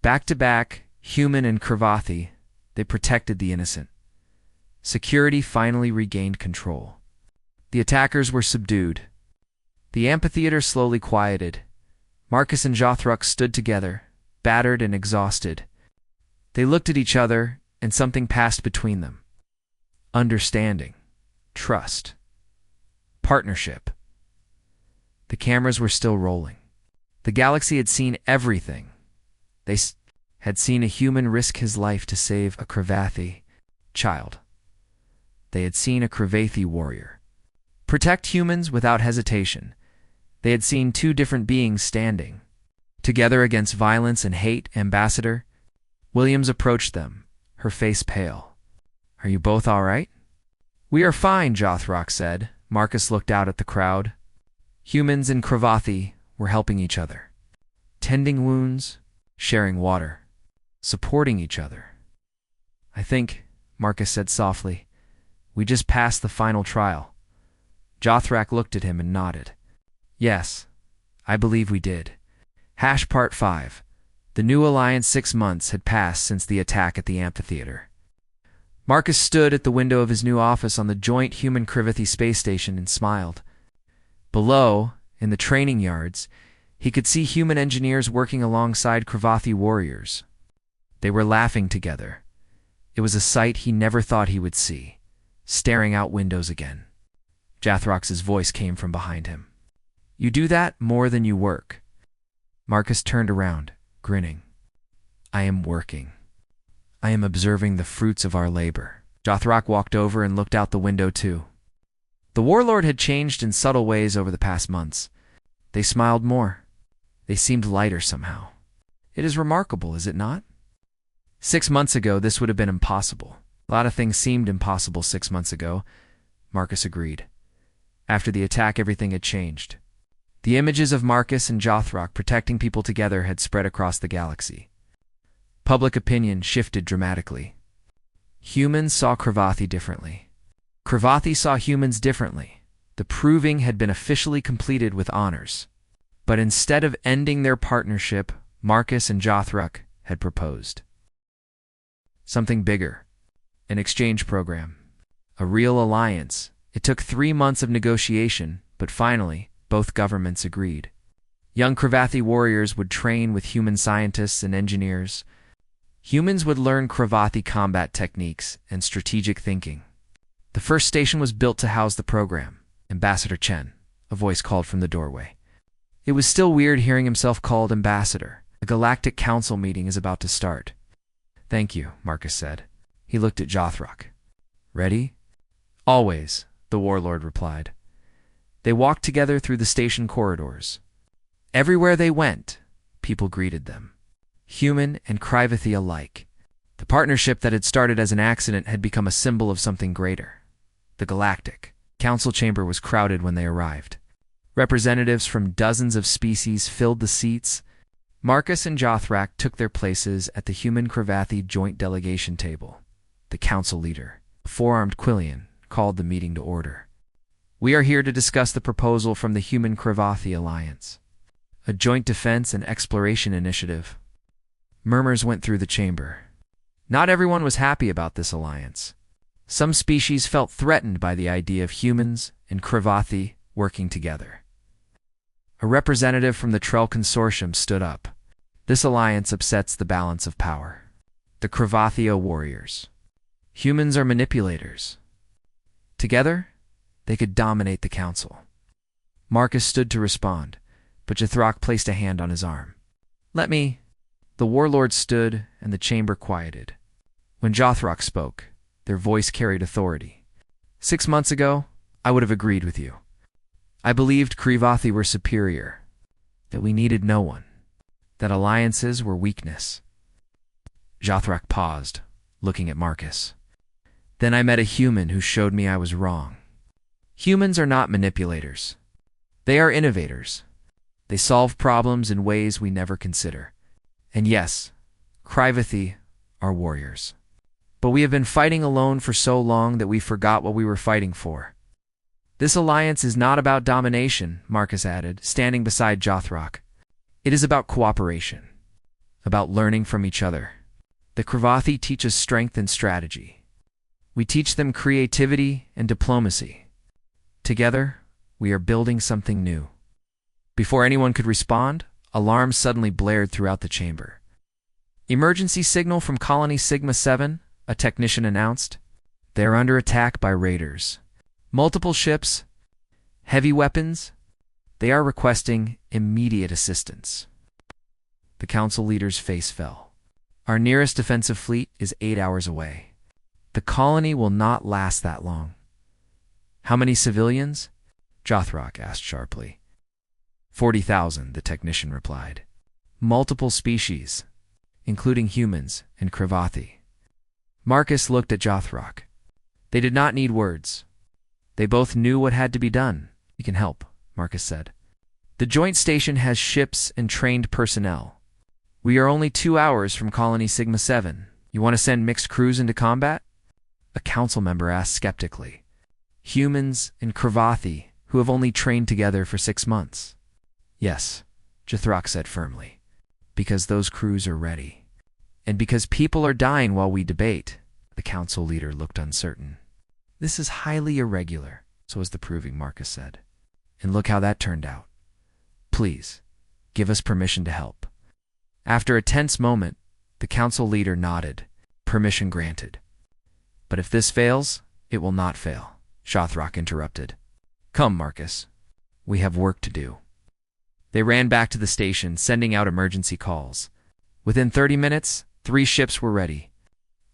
Back to back, human and Cravathi, they protected the innocent. Security finally regained control. The attackers were subdued. The amphitheater slowly quieted. Marcus and Jothrak stood together, battered and exhausted. They looked at each other, and something passed between them. Understanding, trust, partnership. The cameras were still rolling. The galaxy had seen everything. They had seen a human risk his life to save a Cravathi child. They had seen a Cravathi warrior protect humans without hesitation. They had seen two different beings standing together against violence and hate. Ambassador Williams approached them, her face pale. Are you both all right? We are fine, Jothrak said. Marcus looked out at the crowd. Humans and Cravathi were helping each other, tending wounds, sharing water, supporting each other. I think, Marcus said softly, we just passed the final trial. Jothrak looked at him and nodded. Yes, I believe we did. Part 5. The new alliance 6 months had passed since the attack at the amphitheater. Marcus stood at the window of his new office on the joint human-Cravathi space station and smiled. Below, in the training yards, he could see human engineers working alongside Cravathi warriors. They were laughing together, It was a sight he never thought he would see, staring out windows again. Jathrox's voice came from behind him. "You do that more than you work." Marcus turned around, grinning. "I am working. I am observing the fruits of our labor." Jathrox walked over and looked out the window too. The Warlord had changed in subtle ways over the past months. They smiled more. They seemed lighter somehow. It is remarkable, is it not? 6 months ago, this would have been impossible. A lot of things seemed impossible 6 months ago, Marcus agreed. After the attack, everything had changed. The images of Marcus and Jathrox protecting people together had spread across the galaxy. Public opinion shifted dramatically. Humans saw Cravathi differently. Cravathi saw humans differently. The proving had been officially completed with honors. But instead of ending their partnership, Marcus and Jathrox had proposed something bigger. An exchange program. A real alliance. It took 3 months of negotiation, but finally, both governments agreed. Young Cravathi warriors would train with human scientists and engineers. Humans would learn Cravathi combat techniques and strategic thinking. The first station was built to house the program. Ambassador Chen, a voice called from the doorway. It was still weird hearing himself called ambassador. A Galactic Council meeting is about to start. "Thank you," Marcus said. He looked at Jathrox. "Ready?" "Always," the Warlord replied. They walked together through the station corridors. Everywhere they went, people greeted them. Human and Cravathi alike. The partnership that had started as an accident had become a symbol of something greater. The Galactic Council chamber was crowded when they arrived. Representatives from dozens of species filled the seats. Marcus and Jathrox took their places at the Human Cravathi Joint Delegation table. The council leader, a four-armed Quillian, called the meeting to order. "We are here to discuss the proposal from the Human Cravathi Alliance, a joint defense and exploration initiative." Murmurs went through the chamber. Not everyone was happy about this alliance. Some species felt threatened by the idea of humans and Cravathi working together. A representative from the Trell Consortium stood up. "This alliance upsets the balance of power. The Cravathi are warriors. Humans are manipulators. Together, they could dominate the council." Marcus stood to respond, but Jathrox placed a hand on his arm. "Let me—" The Warlord stood, and the chamber quieted. When Jathrox spoke, their voice carried authority. 6 months ago, I would have agreed with you. I believed Cravathi were superior, that we needed no one, that alliances were weakness." Jathrox paused, looking at Marcus. "Then I met a human who showed me I was wrong. Humans are not manipulators. They are innovators. They solve problems in ways we never consider. And yes, Cravathi are warriors. But we have been fighting alone for so long that we forgot what we were fighting for. This alliance is not about domination," Marcus added, standing beside Jathrox. "It is about cooperation, about learning from each other. The Cravathi teach us strength and strategy. We teach them creativity and diplomacy. Together, we are building something new." Before anyone could respond, alarms suddenly blared throughout the chamber. "Emergency signal from Colony Sigma 7, a technician announced. They are under attack by raiders. Multiple ships, heavy weapons. They are requesting immediate assistance." The council leader's face fell. "Our nearest defensive fleet is 8 hours away. The colony will not last that long." "How many civilians?" Jathrox asked sharply. 40,000, the technician replied. "Multiple species, including humans and Cravathi." Marcus looked at Jathrox. They did not need words. They both knew what had to be done. "We can help," Marcus said. "The joint station has ships and trained personnel. We are only 2 hours from Colony Sigma 7. You want to send mixed crews into combat?" A council member asked skeptically. "Humans and Cravathi, who have only trained together for 6 months." "Yes," Jathrox said firmly, "because those crews are ready. And because people are dying while we debate." The council leader looked uncertain. "This is highly irregular," so was the proving, Marcus said. "And look how that turned out. Please, give us permission to help." After a tense moment, the council leader nodded. "Permission granted." But if this fails, it will not fail, Jothrak interrupted. Come, Marcus. We have work to do. They ran back to the station, sending out emergency calls. Within 30 minutes, 3 ships were ready.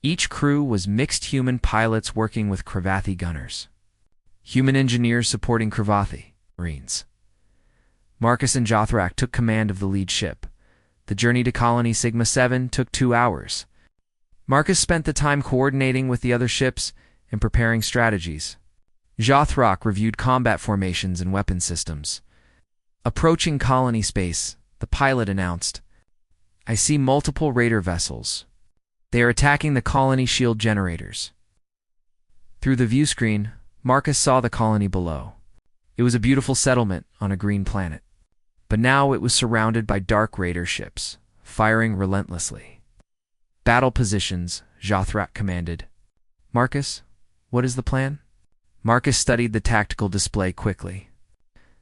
Each crew was mixed human pilots working with Cravathi gunners. Human engineers supporting Cravathi Marines. Marcus and Jothrak took command of the lead ship. The journey to Colony Sigma 7 took 2 hours. Marcus spent the time coordinating with the other ships and preparing strategies. Jothrak reviewed combat formations and weapon systems. Approaching colony space, the pilot announced, "I see multiple raider vessels. They are attacking the colony shield generators." Through the view screen, Marcus saw the colony below. It was a beautiful settlement on a green planet. But now it was surrounded by dark raider ships, firing relentlessly. "Battle positions," Jothrak commanded. "Marcus, what is the plan?" Marcus studied the tactical display quickly.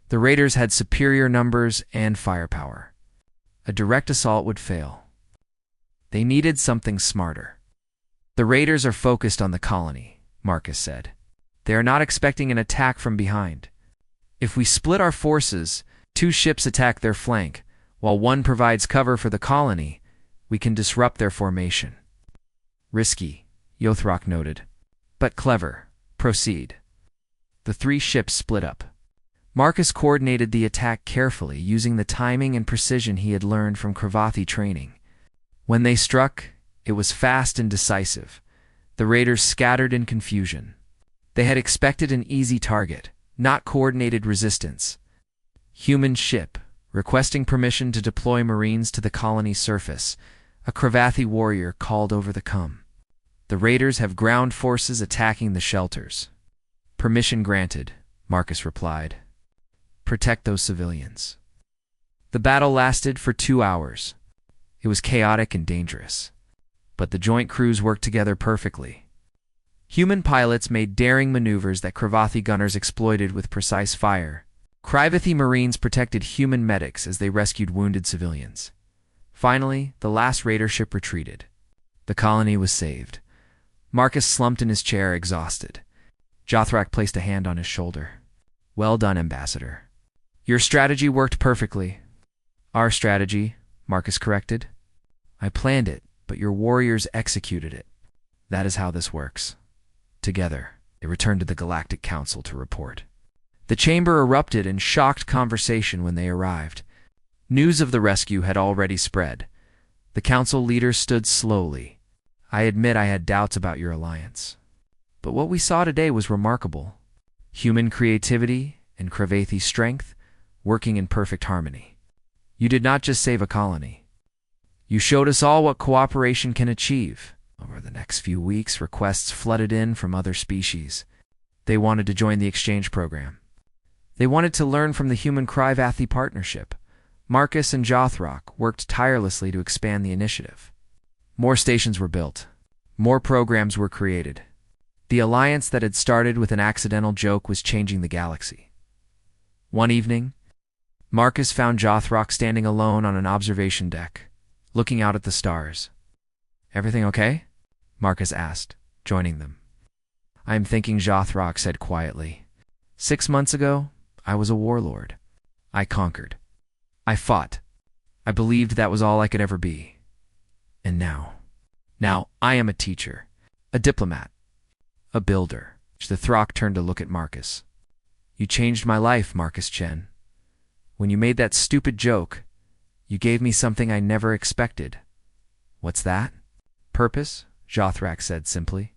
The raiders had superior numbers and firepower. A direct assault would fail. They needed something smarter. "The raiders are focused on the colony," Marcus said. "They are not expecting an attack from behind. If we split our forces, 2 ships attack their flank, while 1 provides cover for the colony, we can disrupt their formation." "Risky," Jothrak noted. "But clever. Proceed." The 3 ships split up. Marcus coordinated the attack carefully, using the timing and precision he had learned from Cravathi training. When they struck, it was fast and decisive. The raiders scattered in confusion. They had expected an easy target, not coordinated resistance. Human ship, requesting permission to deploy Marines to the colony's surface. A Cravathi warrior called over the com. "The raiders have ground forces attacking the shelters." "Permission granted," Marcus replied. "Protect those civilians." The battle lasted for 2 hours. It was chaotic and dangerous. But the joint crews worked together perfectly. Human pilots made daring maneuvers that Cravathi gunners exploited with precise fire. Cravathi Marines protected human medics as they rescued wounded civilians. Finally, the last raider ship retreated. The colony was saved. Marcus slumped in his chair, exhausted. Jothrak placed a hand on his shoulder. "Well done, Ambassador. Your strategy worked perfectly." "Our strategy," Marcus corrected. "I planned it, but your warriors executed it. That is how this works." Together, they returned to the Galactic Council to report. The chamber erupted in shocked conversation when they arrived. News of the rescue had already spread. The council leader stood slowly. "I admit I had doubts about your alliance. But what we saw today was remarkable. Human creativity and Cravathi strength working in perfect harmony. You did not just save a colony. You showed us all what cooperation can achieve." Over the next few weeks, requests flooded in from other species. They wanted to join the exchange program. They wanted to learn from the human Cravathi partnership. Marcus and Jothrak worked tirelessly to expand the initiative. More stations were built. More programs were created. The alliance that had started with an accidental joke was changing the galaxy. One evening, Marcus found Jothrak standing alone on an observation deck, looking out at the stars. "Everything okay?" Marcus asked, joining them. "I am thinking," Jothrak said quietly. 6 months ago, I was a warlord. I conquered. I fought. I believed that was all I could ever be. And now I am a teacher, a diplomat, a builder." The Thrak turned to look at Marcus. "You changed my life, Marcus Chen. When you made that stupid joke, you gave me something I never expected." "What's that?" "Purpose," Jothrak said simply.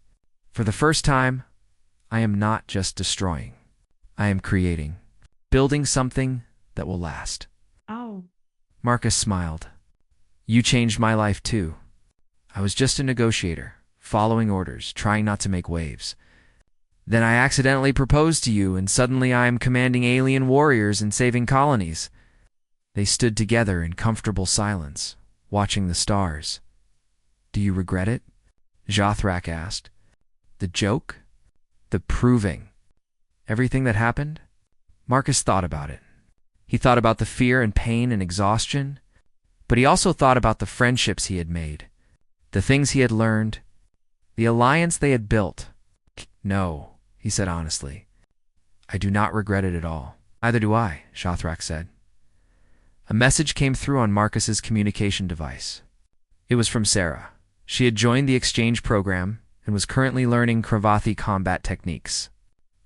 "For the first time, I am not just destroying. I am creating, building something that will last." Oh. Marcus smiled. "You changed my life too. I was just a negotiator, following orders, trying not to make waves. Then I accidentally proposed to you, and suddenly I am commanding alien warriors and saving colonies." They stood together in comfortable silence, watching the stars. "Do you regret it?" Jothrak asked. "The joke? The proving? Everything that happened?" Marcus thought about it. He thought about the fear and pain and exhaustion, but he also thought about the friendships he had made, the things he had learned, The alliance they had built. No, he said honestly. I do not regret it at all. Neither do I, Shothrak said. A message came through on Marcus's communication device. It was from Sarah. She had joined the exchange program and was currently learning Kravathi combat techniques.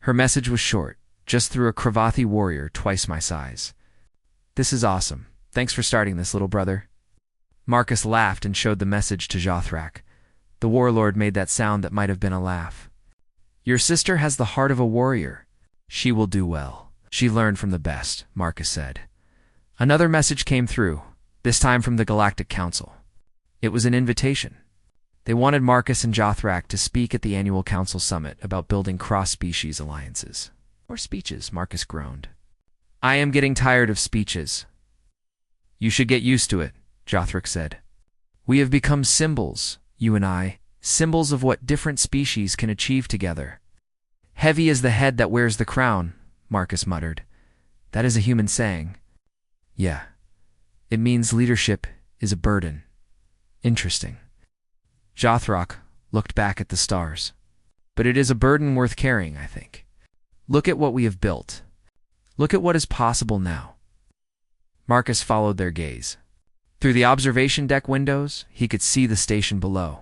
Her message was short, just through a Kravathi warrior twice my size. This is awesome. Thanks for starting this, little brother. Marcus laughed and showed the message to Jothrak. The warlord made that sound that might have been a laugh. Your sister has the heart of a warrior. She will do well. She learned from the best, Marcus said. Another message came through, this time from the Galactic Council. It was an invitation. They wanted Marcus and Jothrak to speak at the annual council summit about building cross-species alliances. Or speeches, Marcus groaned. I am getting tired of speeches. You should get used to it, Jothrak said. We have become symbols, you and I, symbols of what different species can achieve together. Heavy is the head that wears the crown, Marcus muttered. That is a human saying. Yeah. It means leadership is a burden. Interesting. Jothrak looked back at the stars. But it is a burden worth carrying, I think. Look at what we have built. Look at what is possible now. Marcus followed their gaze. Through the observation deck windows, he could see the station below.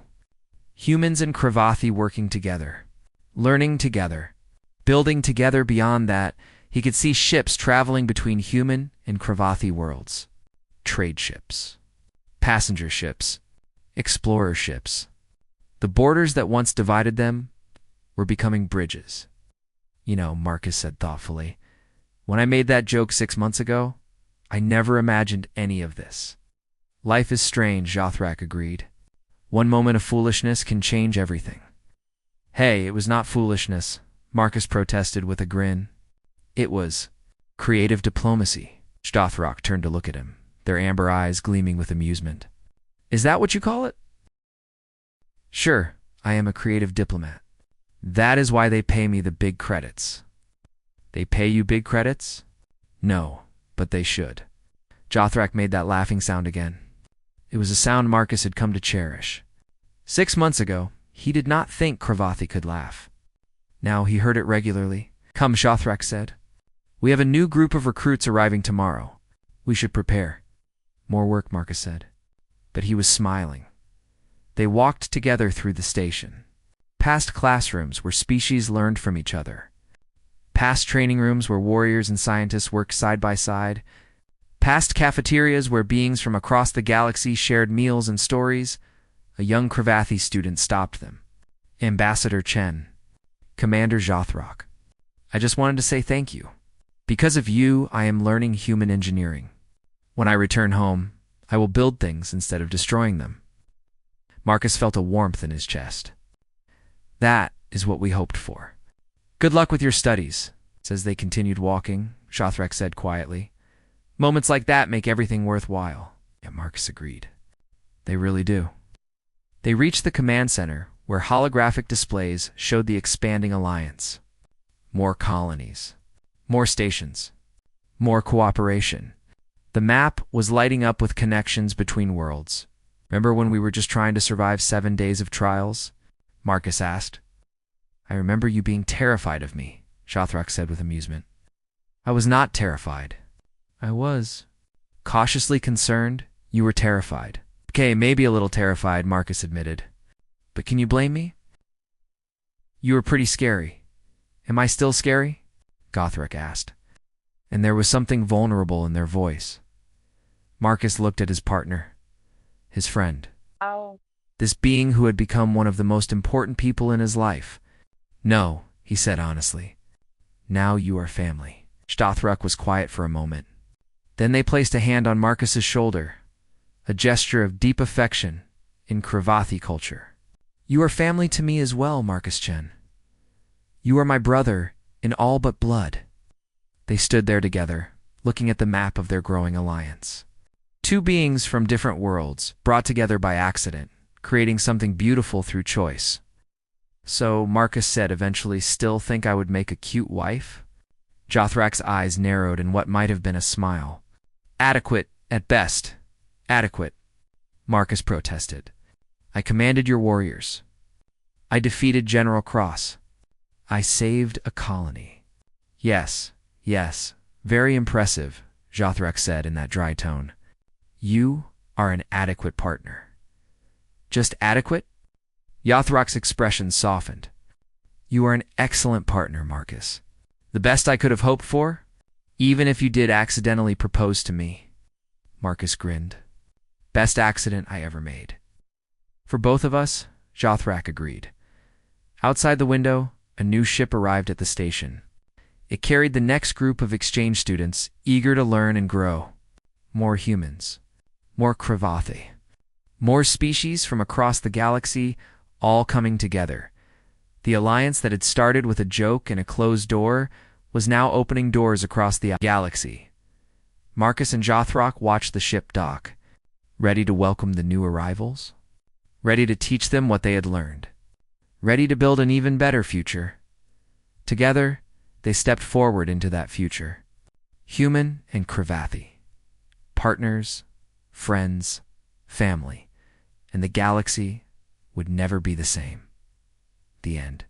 Humans and Kravathi working together, learning together, building together. Beyond that, he could see ships traveling between human and Kravathi worlds. Trade ships, passenger ships, explorer ships. The borders that once divided them were becoming bridges. You know, Marcus said thoughtfully, when I made that joke 6 months ago, I never imagined any of this. Life is strange, Jothrak agreed. One moment of foolishness can change everything. Hey, it was not foolishness, Marcus protested with a grin. It was creative diplomacy. Jothrak turned to look at him, their amber eyes gleaming with amusement. Is that what you call it? Sure, I am a creative diplomat. That is why they pay me the big credits. They pay you big credits? No, but they should. Jothrak made that laughing sound again. It was a sound Marcus had come to cherish. 6 months ago, he did not think Kravathi could laugh. Now he heard it regularly. Come, Jothrak said. We have a new group of recruits arriving tomorrow. We should prepare. More work, Marcus said. But he was smiling. They walked together through the station. Past classrooms where species learned from each other. Past training rooms where warriors and scientists worked side by side. Past cafeterias where beings from across the galaxy shared meals and stories. A young Kravathi student stopped them. Ambassador Chen. Commander Jothrak. I just wanted to say thank you. Because of you, I am learning human engineering. When I return home, I will build things instead of destroying them. Marcus felt a warmth in his chest. That is what we hoped for. Good luck with your studies, as they continued walking, Jothrak said quietly. Moments like that make everything worthwhile. Yeah, Marcus agreed. They really do. They reached the command center, where holographic displays showed the expanding alliance. More colonies. More stations. More cooperation. The map was lighting up with connections between worlds. Remember when we were just trying to survive 7 days of trials? Marcus asked. I remember you being terrified of me, Jothrak said with amusement. I was not terrified. I was. Cautiously concerned, you were terrified. Okay, maybe a little terrified, Marcus admitted. But can you blame me? You were pretty scary. Am I still scary? Gothric asked. And there was something vulnerable in their voice. Marcus looked at his partner, his friend. Oh. This being who had become one of the most important people in his life. No, he said honestly. Now you are family. Stothruck was quiet for a moment. Then they placed a hand on Marcus's shoulder, a gesture of deep affection in Kravathi culture. You are family to me as well, Marcus Chen. You are my brother in all but blood. They stood there together, looking at the map of their growing alliance. Two beings from different worlds, brought together by accident, creating something beautiful through choice. So, Marcus said eventually, still think I would make a cute wife? Jothrak's eyes narrowed in what might have been a smile. Adequate, at best. Adequate. Marcus protested. I commanded your warriors. I defeated General Cross. I saved a colony. Yes, yes, very impressive, Jothrak said in that dry tone. You are an adequate partner. Just adequate? Jothrak's expression softened. You are an excellent partner, Marcus. The best I could have hoped for? Even if you did accidentally propose to me. Marcus grinned. Best accident I ever made. For both of us, Jothrak agreed. Outside the window, a new ship arrived at the station. It carried the next group of exchange students, eager to learn and grow. More humans. More Cravathi. More species from across the galaxy, all coming together. The alliance that had started with a joke and a closed door was now opening doors across the galaxy. Marcus and Jothrak watched the ship dock, ready to welcome the new arrivals, ready to teach them what they had learned, ready to build an even better future. Together, they stepped forward into that future. Human and Cravathi. Partners, friends, family, and the galaxy would never be the same. The end.